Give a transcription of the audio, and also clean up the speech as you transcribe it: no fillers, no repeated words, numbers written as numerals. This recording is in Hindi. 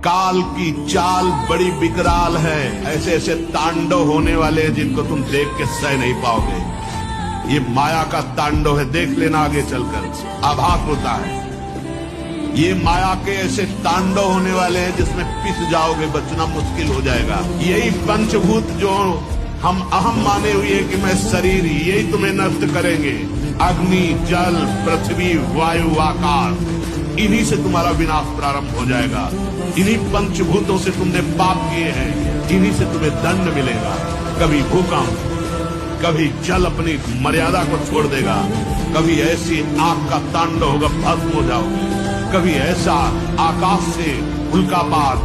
काल की चाल बड़ी विकराल है। ऐसे ऐसे तांडव होने वाले हैं जिनको तुम देख के सह नहीं पाओगे। ये माया का तांडव है, देख लेना आगे चलकर आभास होता है। ये माया के ऐसे तांडव होने वाले हैं जिसमें पिस जाओगे, बचना मुश्किल हो जाएगा। यही पंचभूत जो हम अहम माने हुए कि मैं शरीर, यही तुम्हें नष्ट करेंगे। अग्नि, जल, पृथ्वी, वायु, आकाश, इन्हीं से तुम्हारा विनाश प्रारंभ हो जाएगा। इन्हीं पंचभूतों से तुमने पाप किए हैं, इन्हीं से तुम्हें दंड मिलेगा। कभी भूकंप, कभी जल अपनी मर्यादा को छोड़ देगा, कभी ऐसी आग का तांडव होगा, भस्म हो जाओगे। कभी ऐसा आकाश से उल्कापात,